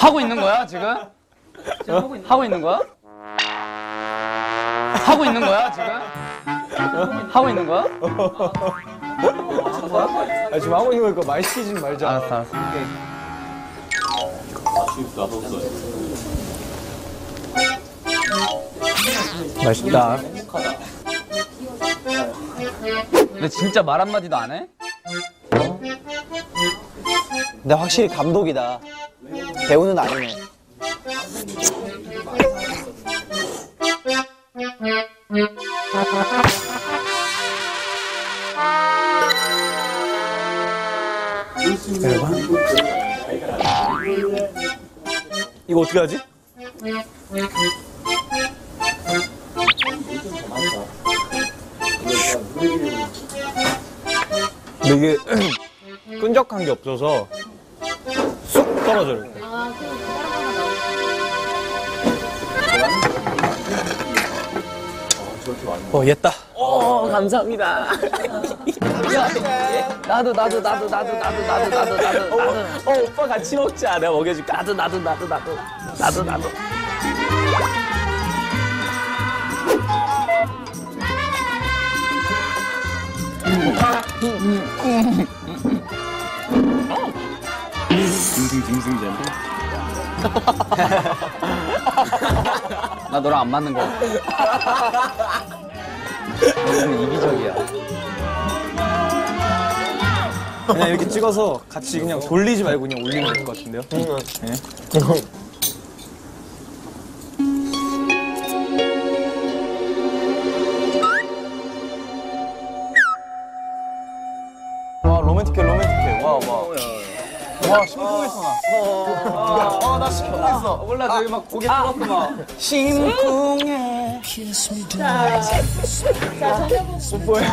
하고 있는 거야 지금? 하고 있는 거야? 하고 있는 거야 지금? 하고 있는 거야? 아, 지금 하고 있는 거니까 말 시키지 말자. 알았어 알았어. 맛있다. 근데 진짜 말 한마디도 안 해? 근데 확실히 감독이다. 배우는 아니네. 이거 어떻게 하지? 근데 이게 끈적한 게 없어서 쑥 떨어져 이렇게. 옛다. 감사합니다. 나도. 오빠 같이 먹자. 내가 먹여줄게. 나도. 징징징징인데. 나 너랑 안 맞는 거 같아. 너무 이기적이야. 그냥 이렇게 찍어서 같이 그냥 돌리지 말고 그냥 올리면 될 것 같은데요? 네. 와, 로맨틱해. 와, 심쿵했어, 나. 나 심쿵했어. 몰라, 저기 막 고개 들었어, 막. 심쿵해. 뽀뽀해.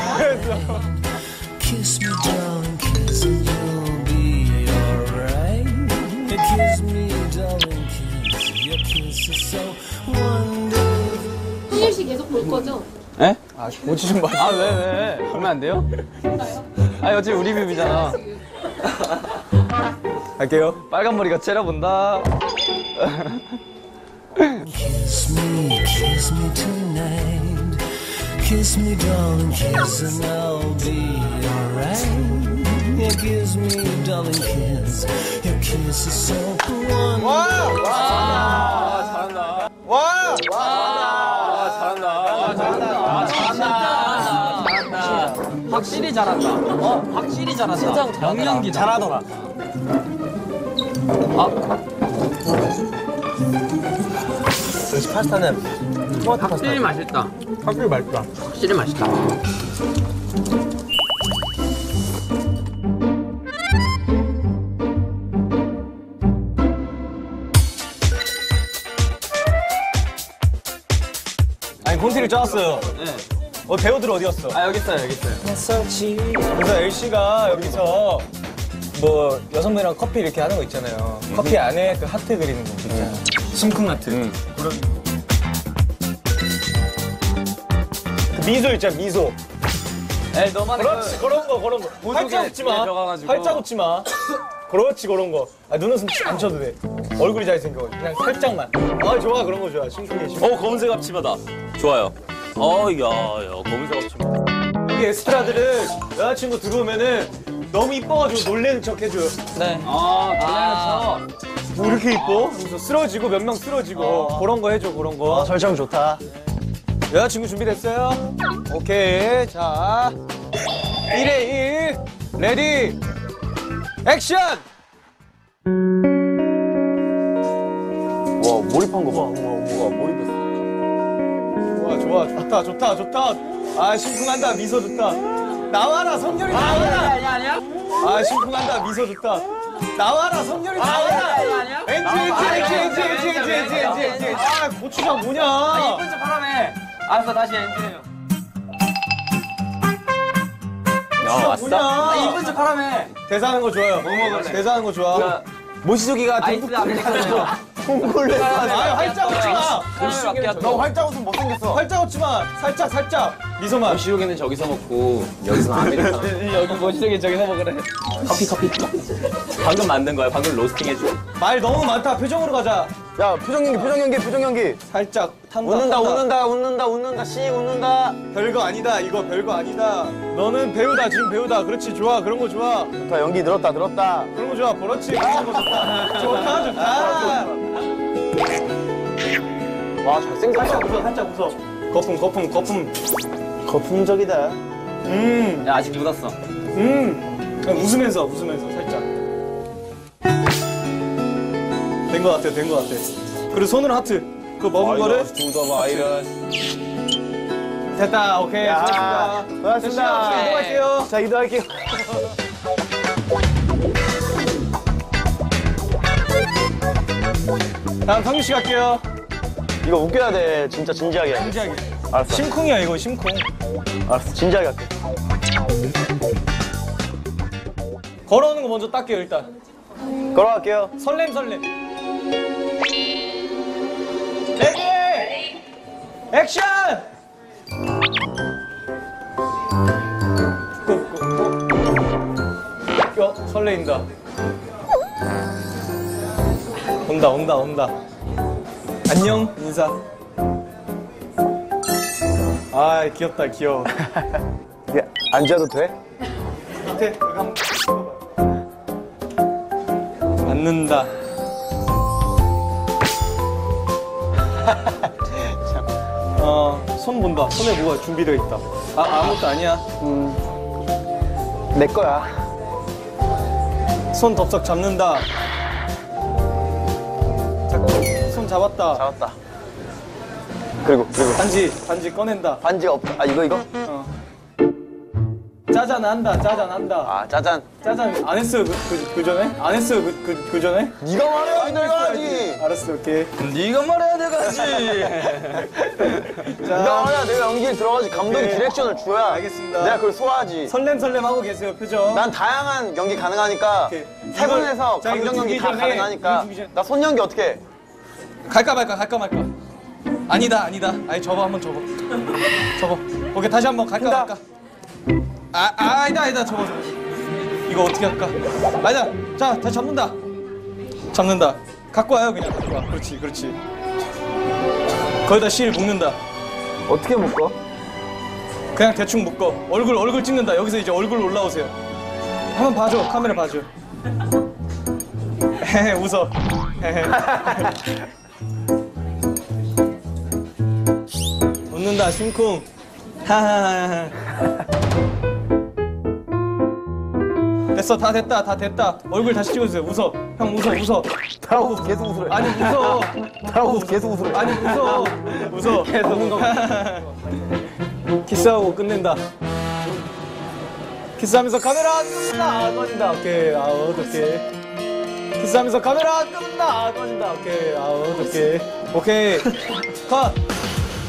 Kiss me, darling, kiss and you'll be alright. Kiss me, darling, kiss. Your kiss is so wonderful. 승일 씨 계속 볼 거죠? 에? 아, 오지 좀 마. 아, 왜? 보면 안 돼요? 아, 어차피 우리 뮤비잖아. 갈게요. 빨간 머리가 째려본다. Kiss me tonight. Kiss me, darling, kiss and I'll be alright. Yeah, kiss me, darling, kiss. Your kiss is so wonderful. 확실히 잘한다. 확실히 잘한다. 영연기 잘하더라. 역시 파스타는 토마토 파스타. 확실히 맛있다. 확실히 맛있다. 확실히 맛있다. 아니, 콘티를 짜왔어요. 네. 배우들 어디 갔어? 아, 여기 있어요. 그래서 LC가 여기서 뭐 여성분이랑 커피 이렇게 하는 거 있잖아요. 커피 안에 그 하트 그리는 거 있잖아요. 심쿵 하트. 그런. 그 미소 있잖아, 미소. 에이, 너만의 그렇지, 그런 거. 활짝 웃지 마. 들어가가지고. 활짝 웃지 마. 그렇지, 그런 거. 아, 눈웃음 안 쳐도 돼. 얼굴이 잘생겨. 그냥 살짝만. 아, 좋아, 그런 거 좋아. 심쿵해. 검은색 앞치마다. 좋아요. 야, 검은색 앞치마. 여기 엑스트라들은 여자친구 들어오면은 너무 이뻐가지고 놀래는 척 해줘요. 네. 놀라는 뭐 이렇게 이뻐? 그래서 쓰러지고 몇 명 쓰러지고 그런 거 해줘, 그런 거. 설정 좋다. 여자친구 준비됐어요? 오케이. 자, 1에 1. 레디. 액션! 와, 몰입한 거 봐. 우와, 몰입했어. 좋다. 아, 심쿵한다. 미소 좋다. 나와라, 성렬이 나와라. 아니야? 아, 심쿵한다. 미소 좋다. 나와라, 성렬이 나와라. 아니야? 엔지. 아, 고추장 뭐냐. 이쁜 척 하라며. 알았어, 다시 엔지해요. 야, 왔어? 이쁜 척 하라며. 대사하는 거 좋아요. 뭐 먹을래? 대사하는 거 좋아. 모시조기가 아이스 아메리카노요. 콩콜레. 아, 활짝 웃지 마. 너 너 활짝 웃으면 못생겼어. 활짝 웃지 마. 살짝. 미소만. 시국에는 저기서 먹고 여기서 아메리카노. 여기 멋지게 저기서 먹으래. 커피. 방금 만든 거야. 방금 로스팅 해줘. 말 너무 많다. 표정으로 가자. 야, 표정 연기. 살짝 탄다. 웃는다. 씨, 웃는다. 별거 아니다. 이거 별거 아니다. 너는 배우다. 지금 배우다. 그렇지. 좋아. 그런 거 좋아. 좋다, 연기 늘었다. 그런 거 좋아. 그렇지. 그런 거 좋다. 좋다. 와, 잘생겼다. 살짝 웃어. 거품. 거품적이다. 야, 아직 묻었어. 그냥 웃으면서 살짝. 된 거 같아. 그리고 손으로 하트. 그거 먹은 거를. 됐다. 오케이. 야, 고맙습니다. 이동할게요. 자, 이동할게요. 다음 상규 씨 갈게요. 이거 웃겨야 돼. 진짜 진지하게. 진지하게. 알았어. 심쿵이야 이거 심쿵. 알았어, 진지하게 할게. 걸어오는 거 먼저 닦게요 일단. 걸어갈게요. 설렘. 레디! 액션! 설레인다. 온다. 안녕 인사. 아 귀엽다 귀여워. 이게 앉아도 돼? 밑에 여기 한번 앉는다. 손 본다. 손에 뭐가 준비되어 있다. 아무것도 아니야. 내 거야. 손 덥석 잡는다. 손 잡았다. 잡았다. 그리고. 반지 꺼낸다. 반지가 없다. 아, 이거? 짜잔한다. 아, 짜잔. 짜잔 안 했어요 그 전에? 안 했어요 그 전에? 네가 말해야 내가 하지. 알았어 오케이. 네가 말해야 내가 하지. 네가 말해야 내가 연기에 들어가지. 감독이 오케이. 디렉션을 줘야. 알겠습니다. 내가 그걸 소화하지. 설렘 하고 계세요 표정. 난 다양한 연기 가능하니까. 오케이. 세 분에서 자, 이거 감정 연기 두기 다 전에, 가능하니까. 이거 두기 전에. 나 손 연기 어떻게 해? 갈까 말까. 아니다. 아니 접어 한번 접어. 오케이 다시 한번 갈까 말까. 아니다 접어. 이거 어떻게 할까? 아니다. 자 다시 잡는다. 갖고 와요 그냥. 갖고 와. 그렇지. 거기다 실 묶는다. 어떻게 묶어? 그냥 대충 묶어. 얼굴 찍는다. 여기서 이제 얼굴 올라오세요. 한번 봐줘. 카메라 봐줘. 헤헤 웃어. 헤헤. 웃는다 심쿵. 하하하하. 됐어 다 됐다. 얼굴 다시 찍어주세요. 웃어. 형 웃어. 나하고 계속 웃으래. 아니 웃어. 나하고 계속 웃으래. 아니 웃어. 계속 웃는 거. 키스하고 끝낸다. 키스하면서 카메라 끄는다. 꺼진다. 오케이. 어떡해. 키스하면서 카메라 끄는다. 꺼진다. 오케이. 오케이. 컷.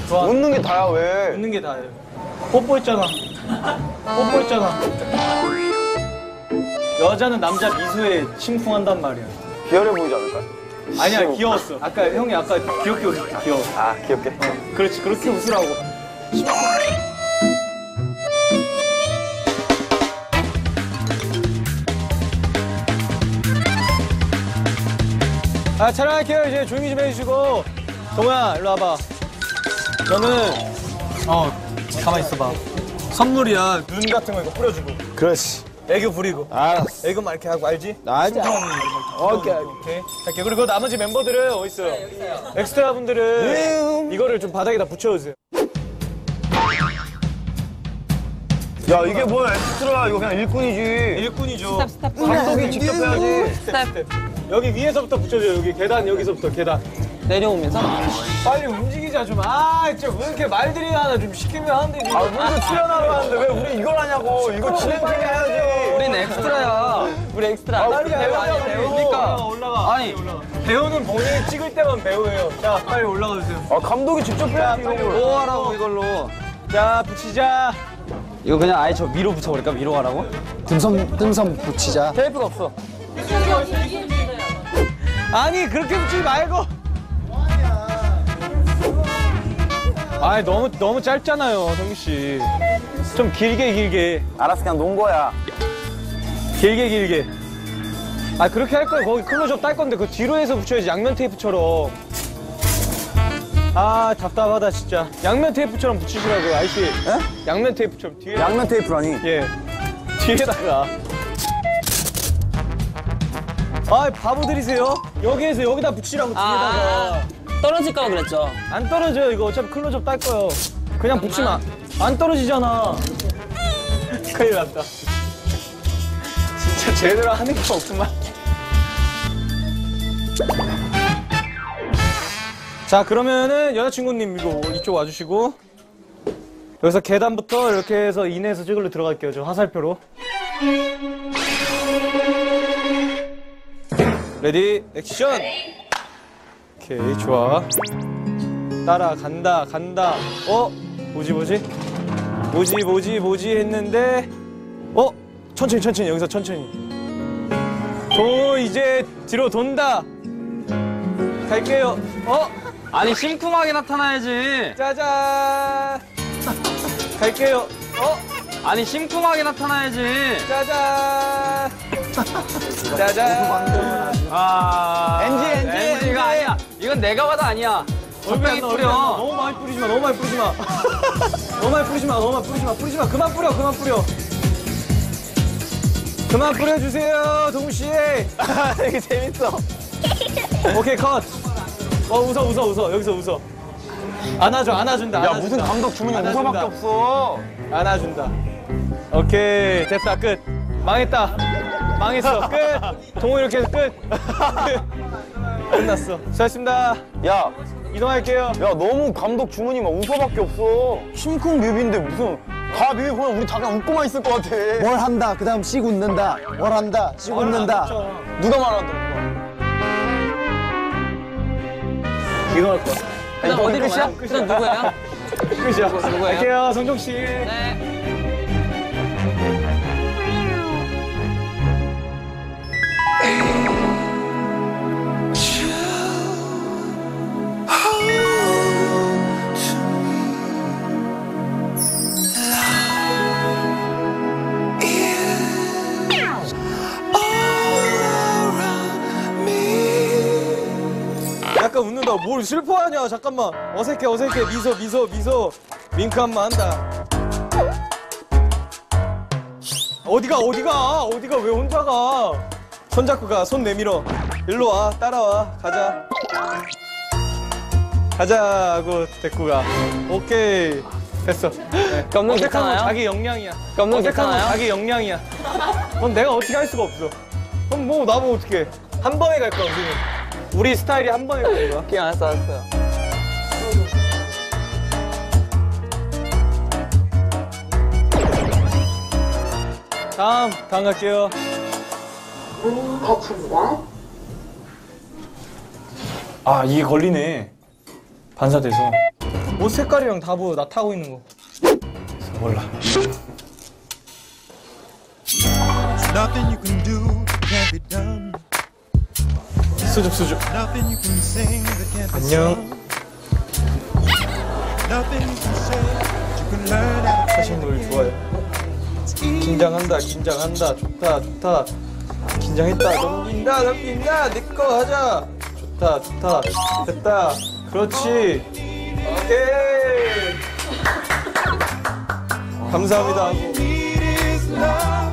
좋아. 웃는 게 다야, 왜? 웃는 게 다예요. 뽀뽀했잖아. 여자는 남자 미소에 심쿵한단 말이야. 비열해 보이지 않을까? 아니야 귀여웠어. 아까 형이 귀엽게 웃었다. 귀여워. 아, 귀엽게. 그렇지 그렇게 웃으라고. 촬영할게요. 이제 조용히 좀 해주시고. 동호야 일로 와봐. 너는 가만히 있어봐. 선물이야. 눈 같은 거 이거 뿌려주고. 그렇지. 애교 부리고. 알았어. 애교 막 이렇게 하고 알지? 알지. 오케이. 할게. 그리고 나머지 멤버들은 어디 있어요? 엑스트라 분들은 이거를 좀 바닥에다 붙여주세요. 야, 이게 뭐야, 엑스트라. 이거 그냥 일꾼이지. 일꾼이죠. 감독이 직접 해야지. 여기 위에서부터 붙여줘요. 여기 계단 여기서부터 계단. 내려오면서. 빨리 움직이자 좀. 진짜 왜 이렇게 말들이 하나 좀 시키면 하는데. 먼저 출연하러 하는데 왜 우리 이걸 하냐고. 이거 진행 중에 해야지. 우린 엑스트라야. 우리 엑스트라. 빨리 배우 아니야, 배우니까. 올라가. 아니. 배우는 본인이 찍을 때만 배우예요. 자, 빨리 올라가 주세요. 감독이 직접 해야지, 이걸. 뭐 하라고 이걸로. 자, 붙이자. 이거 그냥 아예 저 위로 붙여버릴까? 위로 가라고? 뜸섬 붙이자. 테이프가 없어. 아니, 그렇게 붙이지 말고. 아 너무 짧잖아요, 성규 씨. 좀 길게. 알았어, 그냥 논 거야. 길게. 아 그렇게 할 거야. 거기 클로즈업 딸 건데 그 뒤로 해서 붙여야지. 양면 테이프처럼. 아 답답하다 진짜. 양면 테이프처럼 붙이시라고요, 아이씨. 에? 양면 테이프처럼 뒤에. 양면 테이프라니. 예. 뒤에다가. 아 바보들이세요? 여기에서 여기다 붙이라고 뒤에다가. 떨어질까봐 그랬죠. 안 떨어져요. 이거 어차피 클로즈업 딸 거예요. 그냥 붙이면 안 떨어지잖아. 큰일 났다. 진짜 제대로 하는 게 없구만. 자 그러면은 여자친구님 이쪽 와주시고 여기서 계단부터 이렇게 해서 인해서 찍으러 들어갈게요. 저 화살표로. 레디 액션. 오케이 좋아. 따라간다. 뭐지 했는데 천천히 여기서 천천히. 이제 뒤로 돈다. 갈게요. 아니 심쿵하게 나타나야지. 짜잔. 갈게요. 아니 심쿵하게 나타나야지. 짜잔. 엔지가 아니야. 이건 내가 봐도 아니야. 얼굴에 뿌려. 너무 많이 뿌리지 마. 너무 많이 뿌리지 마. 그만 뿌려. 그만 뿌려주세요, 동우씨. 되게 재밌어. 오케이, 컷. 웃어. 여기서 웃어. 안아준다. 야, 무슨 감독 주문이 웃어밖에 없어. 안아준다. 오케이, 됐다, 끝. 망했어, 끝. 동우 이렇게 해서 끝. 끝났어. 수고하셨습니다. 야, 이동할게요. 너무 감독 주문이 막 웃어밖에 없어. 심쿵 뮤비인데 무슨 가 뮤비 보면 우리 다 그냥 웃고만 있을 것 같아. 뭘 한다. 그다음 씩 웃는다. 뭘 한다. 씩 웃는다. 누가 말하더라. 이동할 거야. 그다음 어디로 가요? 그다음 누구예요? 끝이야. 누구예요? 갈게요, 성종 씨. 네. 약간 웃는다. 뭘 슬퍼하냐? 잠깐만. 어색해. 미소. 윙크 한 번 한다. 어디가? 왜 혼자 가? 손 잡고 가. 손 내밀어. 일로 와. 따라와. 가자 하고 데리고 가. 오케이. 됐어. 감독 어색한 건 괜찮아요? 자기 역량이야. 감독 어색한 건 괜찮아요? 자기 역량이야. 그건 내가 어떻게 할 수가 없어. 그럼 뭐 나보고 어떻게 해. 한 번에 갈 거야, 우리 스타일이 한 번에 갈 거야. 오케이, 알았어요. 다음 갈게요. 아, 이게 걸리네. 반사돼서. 옷 색깔이랑 다 보여. 나 타고 있는 거. 몰라. Nothing you can do that can't be done. 수줍. Nothing you can sing that can't be 안녕. sung. Nothing you can say that you can learn how to 하신 걸 좋아요. 긴장한다. 좋다. 긴장했다. 넘긴다. 내 거 하자. 좋다. 됐다. 그렇지. 오케이. 감사합니다. need is love.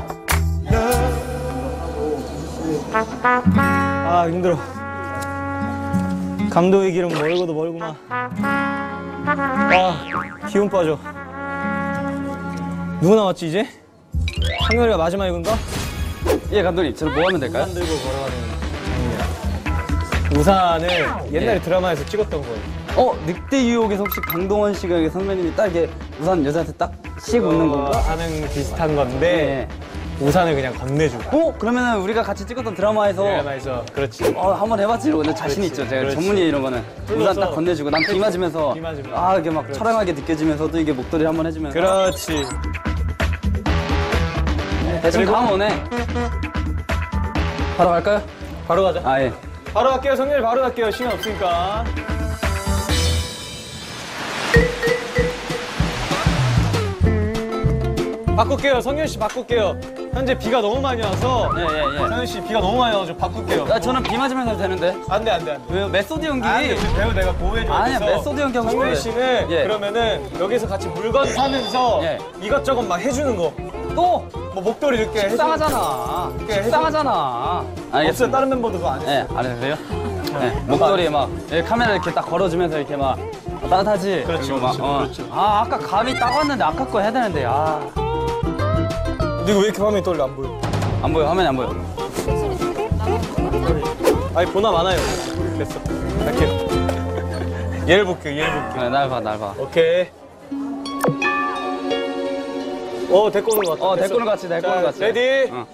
아, 힘들어. 감독의 길은 멀고도 멀구만. 기운 빠져. 누구 나왔지 이제? 상렬이가 마지막인가? 예, 감독님. 저를 뭐 하면 될까요? 우산 들고 걸어가는 우산을 옛날에 드라마에서 찍었던 거예요. 늑대 유혹에서 혹시 강동원 씨가 이렇게 선배님이 딱 이렇게 우산 여자한테 딱 씩 웃는 건가? 하는 비슷한 건데 우산을 그냥 건네주고. 그러면은 우리가 같이 찍었던 드라마에서 드라마에서 그렇지. 한번 해봤지 이러고 자신 있죠. 제가 그렇지. 전문이에요 이런 거는. 우산 딱 건네주고 난 비 맞으면서 비 맞으면서. 이게 막 처량하게 느껴지면서도 이게 목도리 한번 해주면서 그렇지. 대충 그리고- 감 오네. 바로 갈까요? 바로 가자. 아 예. 바로 갈게요. 성렬이 바로 갈게요. 시간 없으니까. 바꿀게요. 성현 씨 바꿀게요. 현재 비가 너무 많이 와서. 예예예. 성현 씨 비가 너무 많이 와서 바꿀게요. 야 저는 비 맞으면 해도 되는데. 안 돼. 왜요? 메소드 연기. 우리 배우 내가 보호해줘야 아니야 돼서. 메소드 연기 하고 성현 싶은데. 씨는 예. 그러면은 여기서 같이 물건 사면서 예. 이것저것 막 해주는 거. 또 뭐 목도리 이렇게 해주는 식상하잖아. 식상하잖아. 없어요. 알겠습니다. 다른 멤버도 그거 안 해. 예, 알았어요. 네, 목도리에 막 카메라 이렇게 딱 걸어주면서 이렇게 막 따뜻하지. 그렇죠, 그리고 막, 그렇죠. 아 아까 감이 딱 왔는데 아까 거 해야 되는데 근데 이거 왜 이렇게 화면이 떨려? 안 보여. 안 보여 화면이 안 보여. 아니 보나 많아요. 됐어. 갈게요. 얘를 볼게요. 그래 날 봐. 오케이. 데리고 오는 것 같아. 데리고 오는 것 같이, 데리고 오는 것 같이. 레디, 어.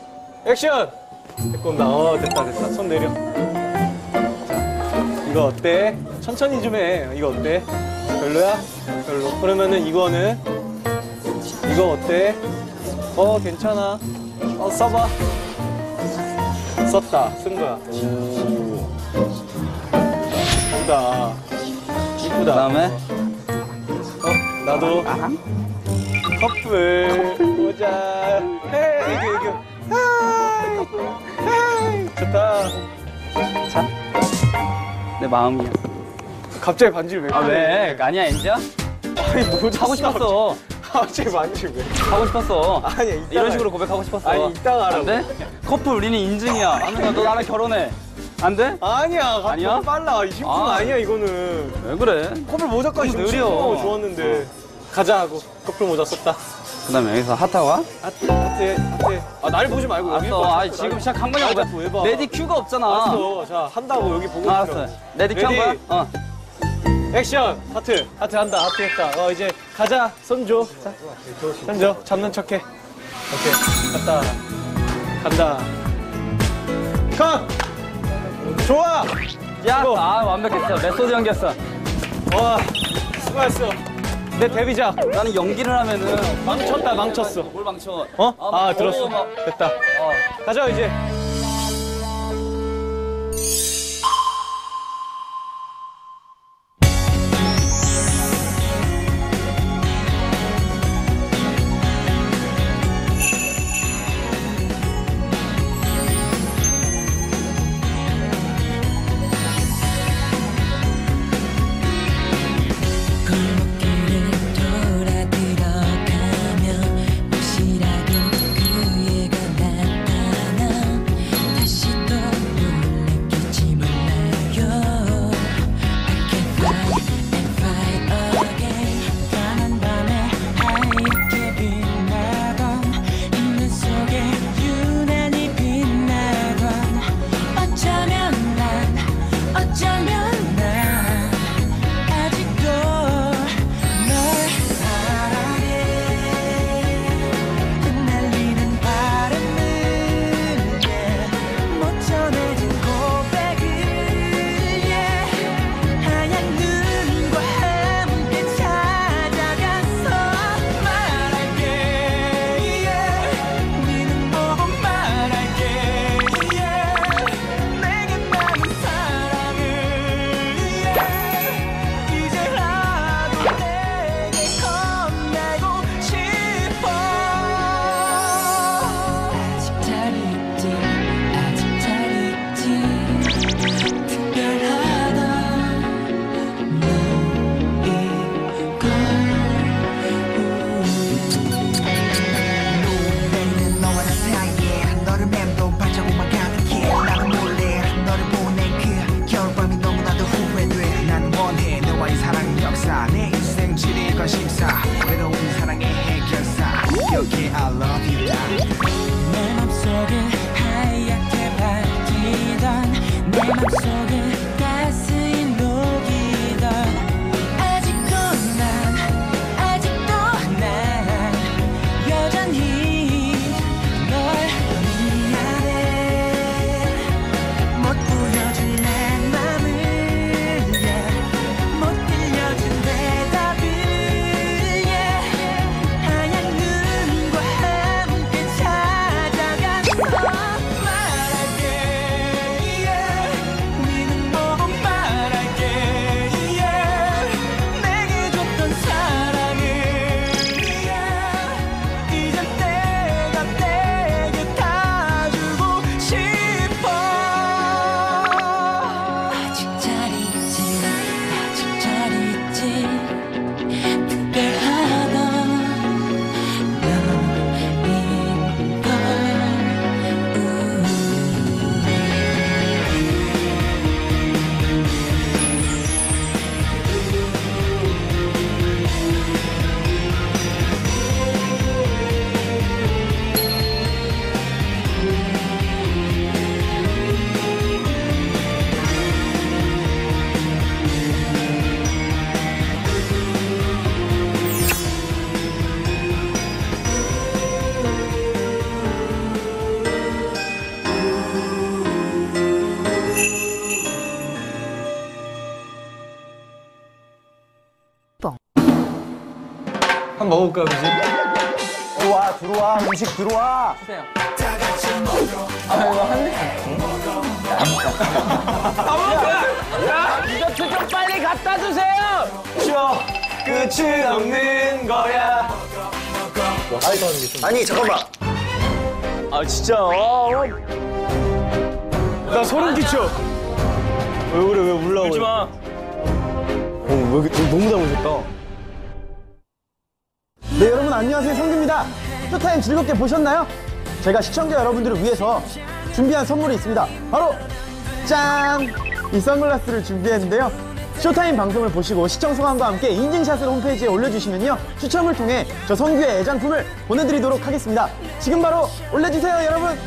액션! 데리고 온다. 됐다. 손 내려. 자, 이거 어때? 천천히 좀 해. 이거 어때? 별로야? 별로. 그러면은 이거는? 이거 어때? 괜찮아. 써봐. 썼다. 쓴 거야. 이쁘다. 이쁘다. 그다음에 나도 커플 보자. 헤이 애교. 헤이 좋다. 내 마음이야. 갑자기 반지를 왜? 아 왜? 아니야 엔지야? 아니 뭐 하고 싶었어. 갑자기 반지를 왜? 하고 싶었어. 아니야 이따가 이런 식으로 고백하고 싶었어. 아니 이따가 하라고. 안 돼? 커플 우리는 인증이야. 하면서 너 나랑 결혼해. 안 돼? 아니야. 아니야? 빨라. 이 심쿵 아. 아니야 이거는. 왜 그래? 커플 모자까지 너무 느려. 느려. 좋았는데. 가자 하고 커플 모자 썼다. 그다음에 여기서 핫하고 와? 하트. 아 나를 보지 말고 여기 알았어. 봐. 아 지금 시작한 거냐고. 자꾸 왜 봐? 레디 큐가 없잖아. 알았어. 자 한다고 여기 보고 있어. 알았어. 레디 큐 한 거야? 레디. 액션! 하트 한다. 하트 했다. 이제 가자. 손 줘. 자, 손 줘. 잡는 척 해. 오케이. 간다. 컷! 좋아! 야, 완벽했어. 메소드 연기했어. 와, 수고했어. 내 데뷔작. 나는 연기를 하면은 망쳤어. 뭘 망쳐? 들었어. 막. 됐다. 가자, 이제. 골목길을 돌아 들어가면 무시라도 그 애가 나타나 다시 또 놀랬겠지 몰라요. I can fly and fly again. 까만 밤에 하얗게 빛나던 인물 속에 유난히 빛나던 어쩌면 난 아직도 널 사랑해. 흩날리는 바람을 못 전해진 고백을 하얀 눈과 함께 찾아가서 말할게. 네 눈 보고 말할게. 내게 많은 사랑을 이제라도 내게 건네고 싶어. 아직 잘 있지 특별하다 너 이걸 노래는 너와 나 사이에 너를 맴돈 발자국만 가득해. 나는 몰래 너를 보낸 그 겨울밤이 너무나도 후회돼. 난 원해 너와의 사랑 역사 내 인생 지릴 관심사 외로운 사랑의 해결사 기억해 I love you 내 맘속을 하얗게 밝히던 내 맘속을 가스이 녹이던 아직도 난 여전히 널 미안해. 못 보여준 내 맘을 못 들려준 대답을 하얀 눈과 함께 찾아가서 말할게. 네 눈 보고 먹을까 그지? 들어와 음식 들어와. 디저트 좀 빨리 갖다 주세요. 쉬어 끝은 없는 거야. 아니 잠깐만. 아 진짜. 나 소름 끼쳐. 왜 그래 왜 울라고? 울지 마. 왜 이렇게 너무 잘못했다. 네 여러분 안녕하세요 성규입니다. 쇼타임 즐겁게 보셨나요? 제가 시청자 여러분들을 위해서 준비한 선물이 있습니다. 바로 짠! 이 선글라스를 준비했는데요. 쇼타임 방송을 보시고 시청 소감과 함께 인증샷을 홈페이지에 올려주시면요 추첨을 통해 저 성규의 애장품을 보내드리도록 하겠습니다. 지금 바로 올려주세요 여러분.